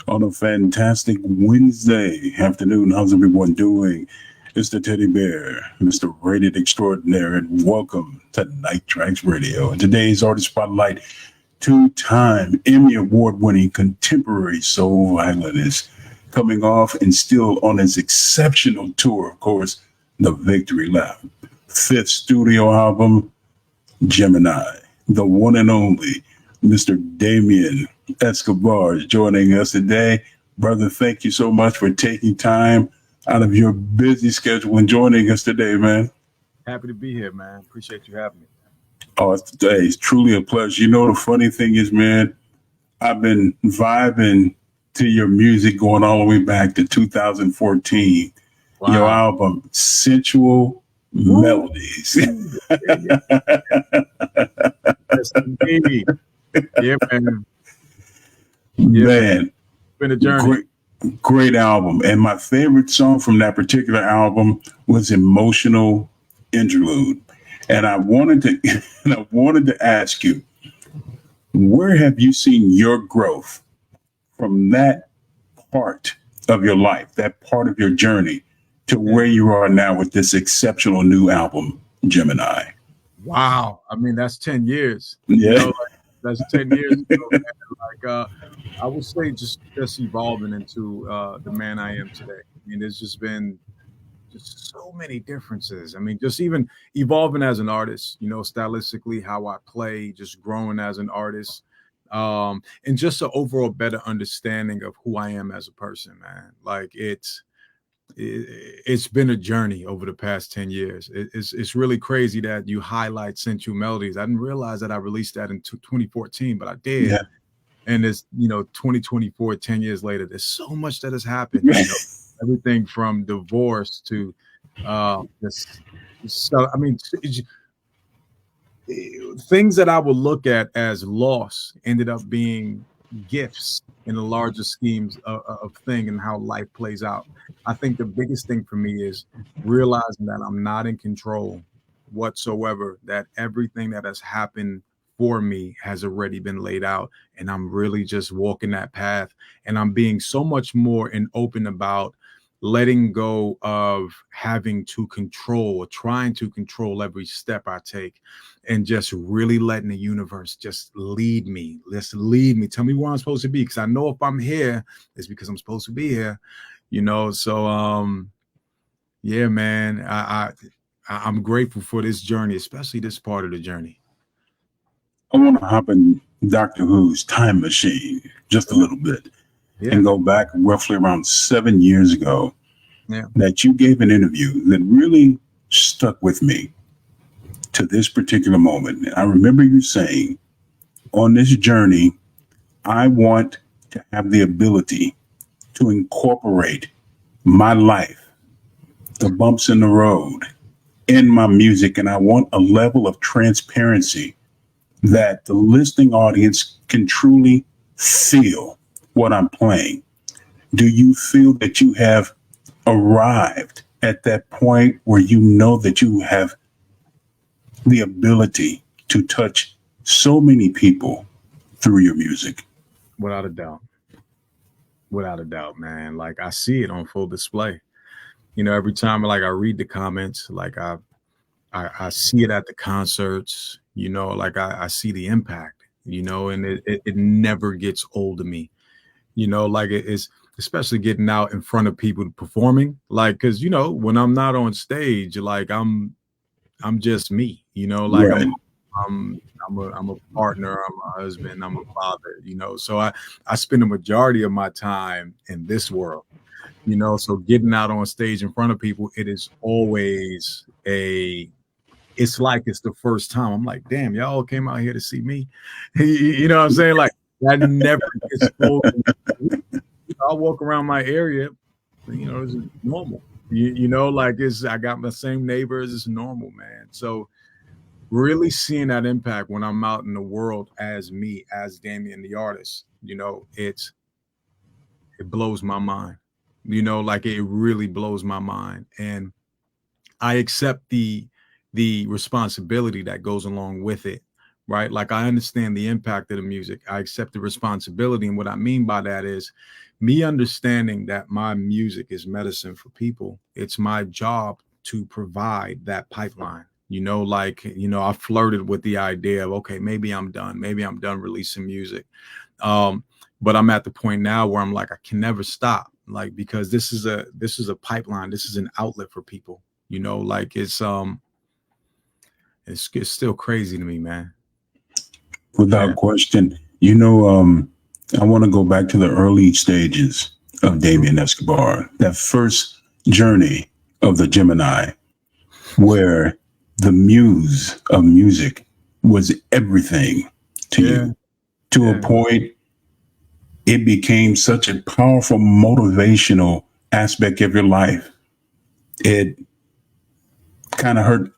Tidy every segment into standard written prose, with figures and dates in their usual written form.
on a fantastic Wednesday afternoon. How's everyone doing? It's the teddy bear, Mr. Rated Extraordinaire, and welcome to Night Traxx Radio. And today's artist spotlight, two-time Emmy-award winning contemporary soul violinist, coming off and still on his exceptional tour, of course, the Victory Lap. Fifth studio album, Gemini. The one and only Mr. Damien Escobar is joining us today. Brother, thank you so much for taking time out of your busy schedule and joining us today, man. Happy to be here, man. Appreciate you having me. Oh, it's truly a pleasure. You know, the funny thing is, man, I've been vibing to your music going all the way back to 2014. Wow. Your album, Sensual Melodies. Yes, indeed. Yeah, man. Yeah, man. It's been a journey. Great album. And my favorite song from that particular album was Emotional Interlude. And I wanted to ask you, where have you seen your growth from that part of your life, that part of your journey, to where you are now with this exceptional new album, Gemini? Wow. I mean, that's 10 years. Yeah. You know, that's 10 years ago, man. I would say just evolving into the man I am today. I mean, there's just been just so many differences. I mean, just even evolving as an artist, you know, stylistically, how I play, just growing as an artist, and just an overall better understanding of who I am as a person, man. Like it's been a journey over the past 10 years. It's really crazy that you highlight Sensual Melodies. I didn't realize that I released that in 2014, but I did. Yeah. And it's, 2024, 10 years later, there's so much that has happened. You know, everything from divorce to things that I would look at as loss ended up being gifts in the larger schemes of thing and how life plays out. I think the biggest thing for me is realizing that I'm not in control whatsoever, that everything that has happened for me has already been laid out, and I'm really just walking that path, and I'm being so much more and open about letting go of having to control or trying to control every step I take, and just really letting the universe just lead me. Just lead me. Tell me where I'm supposed to be, because I know if I'm here, it's because I'm supposed to be here. So yeah, man, I'm grateful for this journey, especially this part of the journey. I want to hop in Doctor Who's time machine just a little bit and go back roughly around 7 years ago that you gave an interview that really stuck with me to this particular moment. And I remember you saying, on this journey, I want to have the ability to incorporate my life, the bumps in the road, in my music, and I want a level of transparency that the listening audience can truly feel what I'm playing. Do you feel that you have arrived at that point where you know that you have the ability to touch so many people through your music? Without a doubt. Without a doubt, man. Like, I see it on full display. Every time I read the comments, like I see it at the concerts, like I see the impact, and it never gets old to me, like it's especially getting out in front of people performing, like, because, when I'm not on stage, like I'm just me, like right. I'm a partner, I'm a husband, I'm a father, so I spend the majority of my time in this world, so getting out on stage in front of people, it is always it's like it's the first time. I'm like, damn, y'all came out here to see me. You know what I'm saying? Like, that never gets old. I'll walk around my area, it's normal. Like I got my same neighbors, it's normal, man. So really seeing that impact when I'm out in the world as me, as Damien the artist, it blows my mind. Like it really blows my mind. And I accept the responsibility that goes along with it, right? Like I understand the impact of the music. I accept the responsibility. And what I mean by that is me understanding that my music is medicine for people. It's my job to provide that pipeline. You know, like, you know, I flirted with the idea of, okay, maybe I'm done. Maybe I'm done releasing music. But I'm at the point now where I'm like, I can never stop. Like, because this is a pipeline. This is an outlet for people, you know, like it's still crazy to me, man. Without question. You know, I want to go back to the early stages of Damien Escobar, that first journey of the Gemini, where the muse of music was everything to you, to a point it became such a powerful motivational aspect of your life. It kind of hurt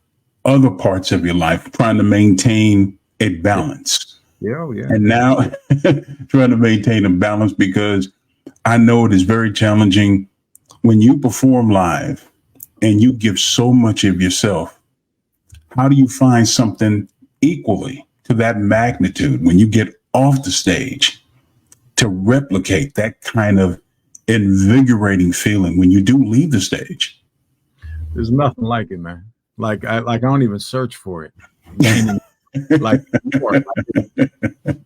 other parts of your life trying to maintain a balance. Yeah. And now trying to maintain a balance, because I know it is very challenging when you perform live and you give so much of yourself. How do you find something equally to that magnitude when you get off the stage to replicate that kind of invigorating feeling when you do leave the stage? There's nothing like it, man. Like I don't even search for it. Like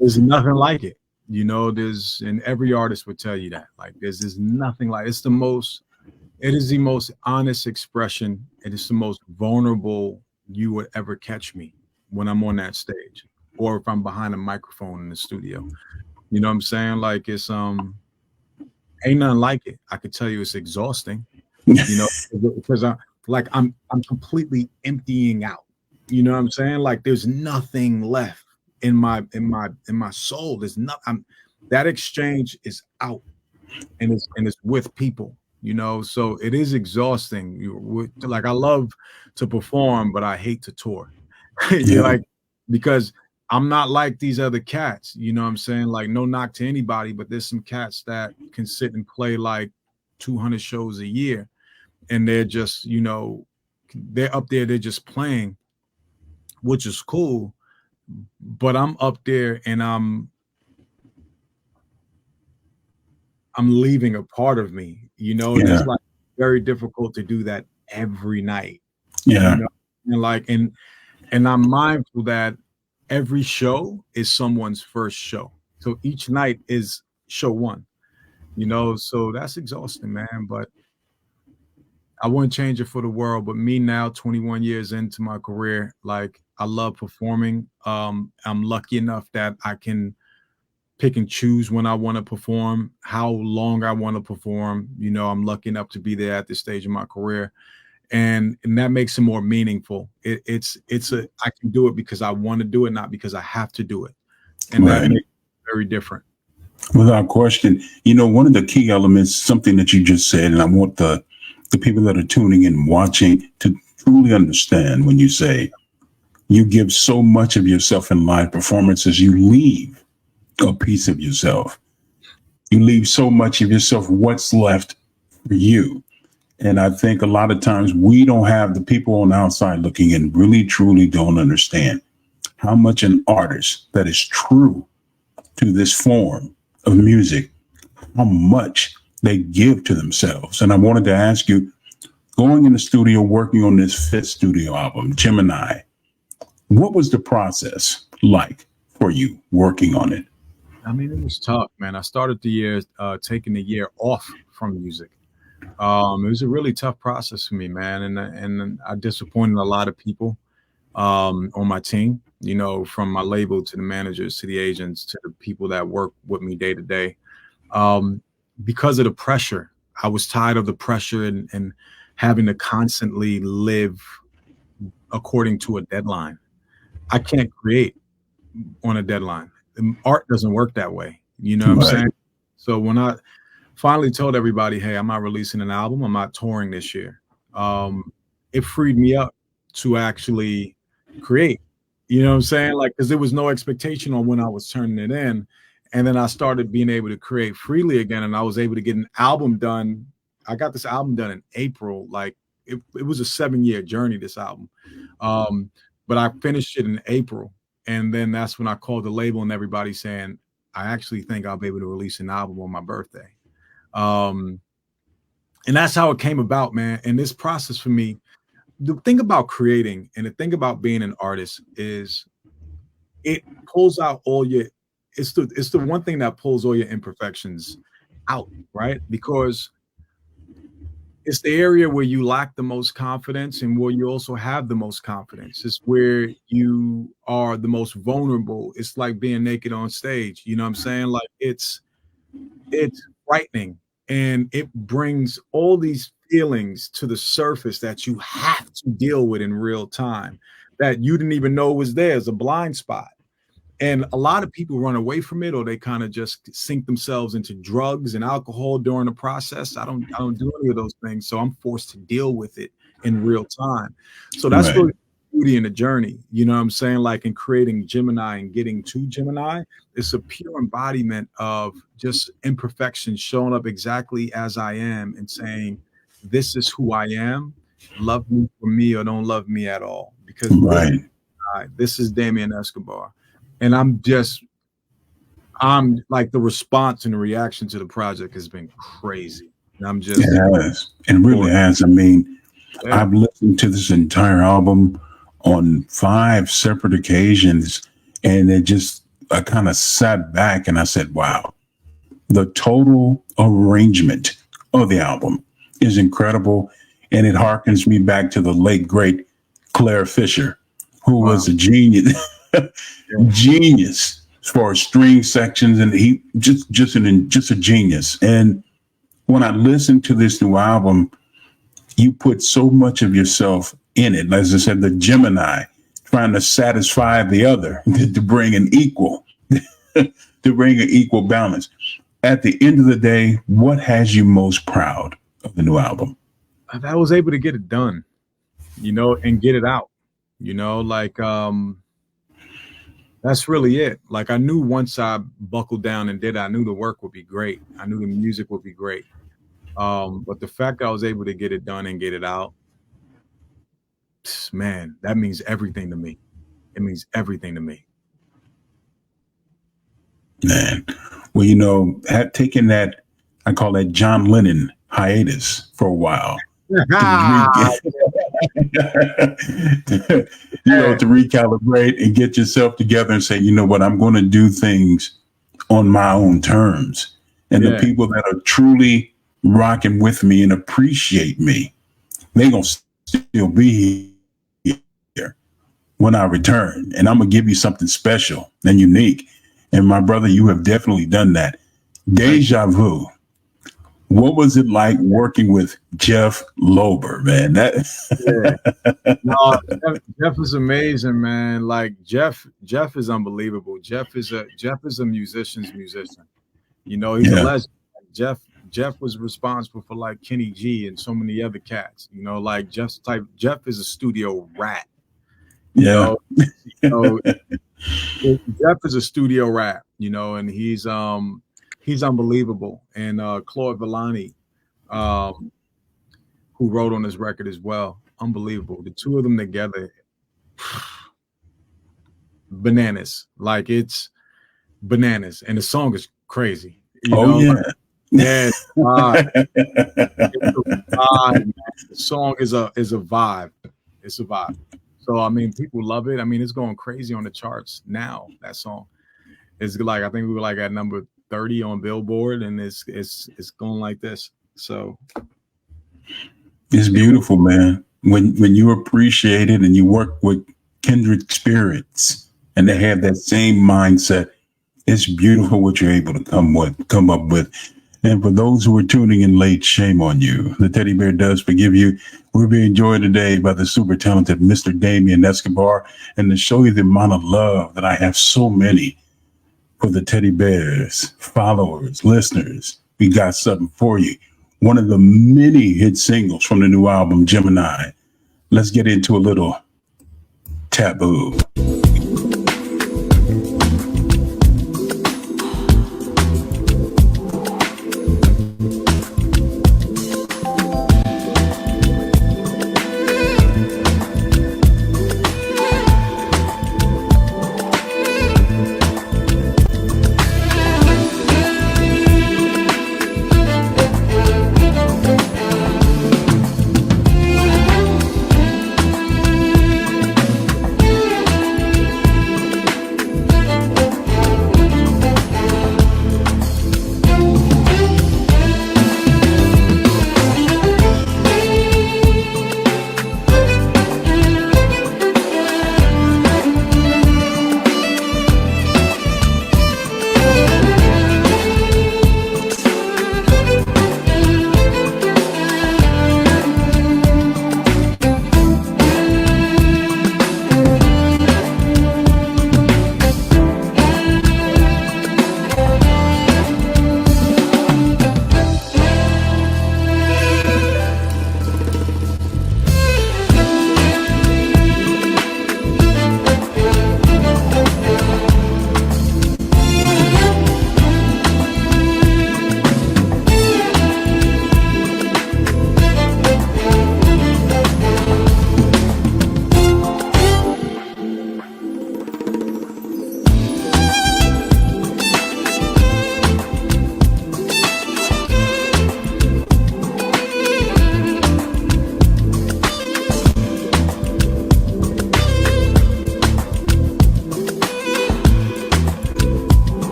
there's nothing like it. You know, and every artist would tell you that. Like there's nothing like it is the most honest expression. It is the most vulnerable you would ever catch me when I'm on that stage, or if I'm behind a microphone in the studio. You know what I'm saying? Like it's ain't nothing like it. I could tell you it's exhausting, you know, because I'm completely emptying out. You know what I'm saying? Like there's nothing left in my soul. There's nothing. That exchange is out, and it's with people. You know, so it is exhausting. Like I love to perform, but I hate to tour. You're like, because I'm not like these other cats. You know what I'm saying? Like no knock to anybody, but there's some cats that can sit and play like 200 shows a year, and they're just, you know, they're up there, they're just playing, which is cool. But I'm up there and I'm leaving a part of me, you know, and it's like very difficult to do that every night. Yeah. You know? And like, and I'm mindful that every show is someone's first show. So each night is show one, you know, so that's exhausting, man. But I wouldn't change it for the world. But me now, 21 years into my career, like I love performing. I'm lucky enough that I can pick and choose when I want to perform, how long I want to perform. You know, I'm lucky enough to be there at this stage of my career. And that makes it more meaningful. I can do it because I want to do it, not because I have to do it. And that makes it very different. Without question. You know, one of the key elements, something that you just said, and I want the people that are tuning in, watching, to truly understand when you say you give so much of yourself in live performances, you leave a piece of yourself. You leave so much of yourself. What's left for you? And I think a lot of times we don't have, the people on the outside looking in really, truly don't understand how much an artist that is true to this form of music, how much they give to themselves. And I wanted to ask you, going in the studio, working on this fifth studio album, Gemini, what was the process like for you working on it? I mean, it was tough, man. I started the year taking the year off from music. It was a really tough process for me, man. And I disappointed a lot of people on my team, you know, from my label to the managers, to the agents, to the people that work with me day to day. Because of the pressure, I was tired of the pressure and having to constantly live according to a deadline. I can't create on a deadline. Art doesn't work that way. You know what I'm saying? So when I finally told everybody, hey, I'm not releasing an album, I'm not touring this year, it freed me up to actually create. You know what I'm saying? Like, because there was no expectation on when I was turning it in. And then I started being able to create freely again, and I was able to get an album done. I got this album done in April. Like it was a 7-year journey, this album. But I finished it in April. And then that's when I called the label and everybody saying, I actually think I'll be able to release an album on my birthday. And that's how it came about, man. And this process for me, the thing about creating and the thing about being an artist is it pulls out all your, it's the one thing that pulls all your imperfections out, right? Because it's the area where you lack the most confidence and where you also have the most confidence. It's where you are the most vulnerable. It's like being naked on stage. You know what I'm saying? Like it's frightening, and it brings all these feelings to the surface that you have to deal with in real time that you didn't even know was there as a blind spot. And a lot of people run away from it, or they kind of just sink themselves into drugs and alcohol during the process. I don't do any of those things. So I'm forced to deal with it in real time. So that's right. really the beauty in the journey. You know what I'm saying? Like in creating Gemini and getting to Gemini, it's a pure embodiment of just imperfection showing up exactly as I am and saying, this is who I am. Love me for me or don't love me at all. Because right. This is Damien Escobar. And I'm like, the response and the reaction to the project has been crazy. And I'm just, it has. It really has. I mean, yeah. I've listened to this entire album on 5 separate occasions, and I kind of sat back and I said, wow, the total arrangement of the album is incredible. And it harkens me back to the late, great Claire Fisher, who was a genius. Genius as far as string sections, and he just a genius. And when I listened to this new album, you put so much of yourself in it. As I said, the Gemini trying to satisfy the other to bring an equal balance. At the end of the day, what has you most proud of the new album? I was able to get it done, and get it out, like that's really it. Like, I knew once I buckled down and did it, I knew the work would be great. I knew the music would be great. But the fact that I was able to get it done and get it out, man, that means everything to me. It means everything to me. Man, well, taking that, I call that John Lennon hiatus for a while. To recalibrate and get yourself together and say, you know what, I'm going to do things on my own terms. And the people that are truly rocking with me and appreciate me, they're going to still be here when I return. And I'm going to give you something special and unique. And my brother, you have definitely done that. Deja Vu. What was it like working with Jeff Lorber, man? Jeff is amazing, man. Like Jeff is unbelievable. Jeff is a musician's musician. He's a legend. Jeff was responsible for like Kenny G and so many other cats. Like Jeff is a studio rat. Jeff is a studio rat. And he's unbelievable. And Claude Villani, who wrote on this record as well, unbelievable. The two of them together, bananas. Like, it's bananas. And the song is crazy. The song is a vibe. It's a vibe. So, I mean, people love it. I mean, it's going crazy on the charts now, that song. It's like, I think we were like at number 30 on Billboard, and it's going like this. So it's beautiful, man. When you appreciate it and you work with kindred spirits and they have that same mindset, it's beautiful what you're able to come up with. And for those who are tuning in late, shame on you. The teddy bear does forgive you. We're being joined today by the super talented Mr. Damien Escobar. And to show you the amount of love that I have so many for the teddy bears, followers, listeners, we got something for you. One of the many hit singles from the new album, Gemini. Let's get into a little Taboo.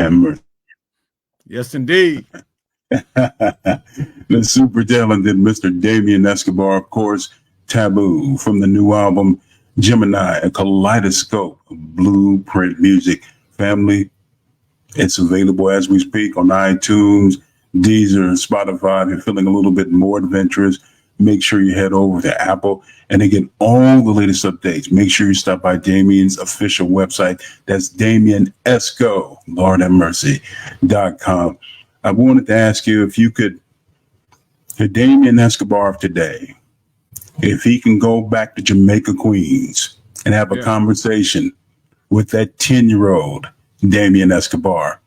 have mercy. Yes, indeed. The super talented Mr. Damien Escobar, of course, Taboo, from the new album Gemini, a kaleidoscope of blueprint music. Family, it's available as we speak on iTunes, Deezer, Spotify. If you're feeling a little bit more adventurous, make sure you head over to Apple and to get all the latest updates. Make sure you stop by Damien's official website. That's Damien Esco, Lord have mercy.com. I wanted to ask you if you could, the Damien Escobar of today, if he can go back to Jamaica, Queens, and have a conversation with that 10-year-old Damien Escobar,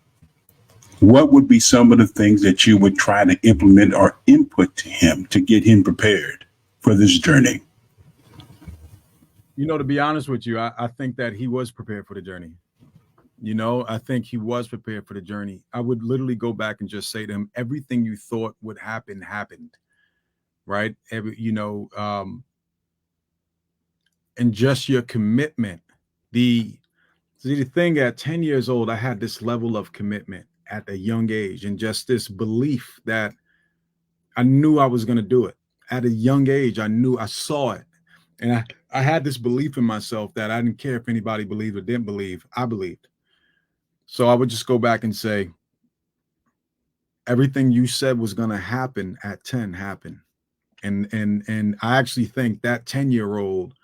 what would be some of the things that you would try to implement or input to him to get him prepared for this journey? You know, to be honest with you, I think that he was prepared for the journey. You know, I think he was prepared for the journey. I would literally go back and just say to him, everything you thought would happen, happened, right? And just your commitment. The thing at 10 years old, I had this level of commitment at a young age and just this belief that I knew I was going to do it. At a young age, I saw it. And I had this belief in myself that I didn't care if anybody believed or didn't believe. I believed. So I would just go back and say, everything you said was going to happen at 10 happened. And I actually think that 10-year-old,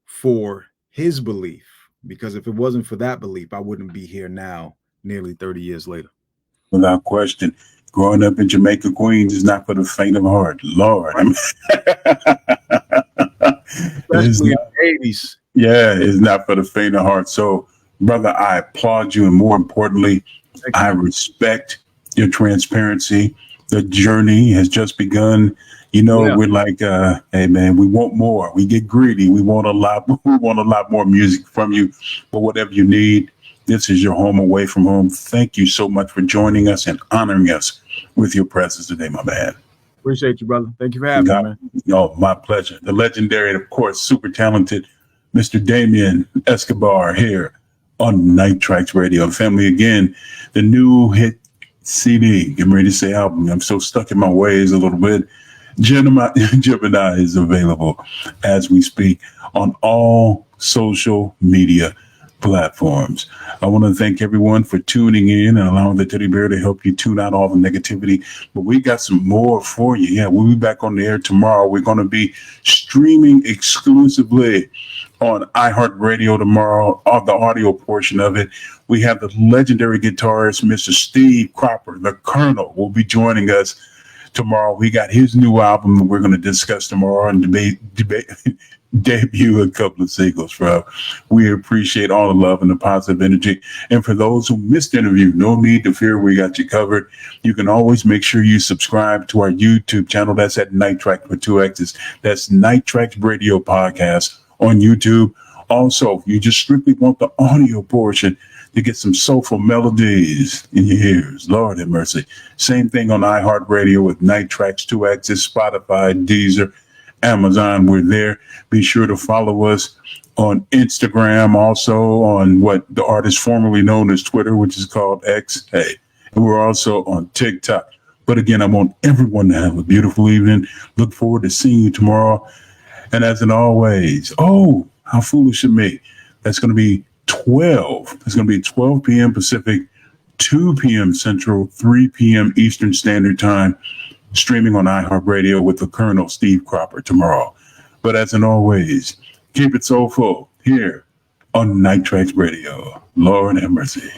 for his belief, because if it wasn't for that belief, I wouldn't be here now, nearly 30 years later. Without question, growing up in Jamaica, Queens is not for the faint of heart. Lord. Especially in the 80s. Yeah, it's not for the faint of heart. So, brother, I applaud you. And more importantly, I respect your transparency. The journey has just begun. You know, we're like, hey, man, we want more. We get greedy. We want a lot. We want a lot more music from you. But whatever you need, this is your home away from home. Thank you so much for joining us and honoring us with your presence today, my man. Appreciate you, brother. Thank you for having me, man. Oh, my pleasure. The legendary, and of course, super talented Mr. Damien Escobar here on Night Traxx Radio. Family, again, the new hit CD, getting ready to say album. I'm so stuck in my ways a little bit. Gemini is available as we speak on all social media platforms. I want to thank everyone for tuning in and allowing the teddy bear to help you tune out all the negativity. But we got some more for you. Yeah, we'll be back on the air tomorrow. We're going to be streaming exclusively on iHeartRadio tomorrow, the audio portion of it. We have the legendary guitarist, Mr. Steve Cropper, the Colonel, will be joining us tomorrow. We got his new album that we're going to discuss tomorrow and debut a couple of singles from. We appreciate all the love and the positive energy. And for those who missed the interview, no need to fear. We got you covered. You can always make sure you subscribe to our YouTube channel. That's at Night Traxx with 2 X's. That's Night Traxx Radio Podcast on YouTube. Also, you just strictly want the audio portion to get some soulful melodies in your ears. Lord have mercy. Same thing on iHeartRadio with Night Traxx 2 X's, Spotify, Deezer, Amazon. We're there. Be sure to follow us on Instagram, also on what the artist formerly known as Twitter, which is called X. Hey, and we're also on TikTok. But again, I want everyone to have a beautiful evening. Look forward to seeing you tomorrow. And as in always, oh, how foolish of me. That's going to be 12. It's going to be 12 p.m. Pacific, 2 p.m. Central, 3 p.m. Eastern Standard Time, streaming on iHeartRadio with the Colonel Steve Cropper tomorrow. But as in always, keep it soulful here on Night Traxx Radio. Lord have mercy.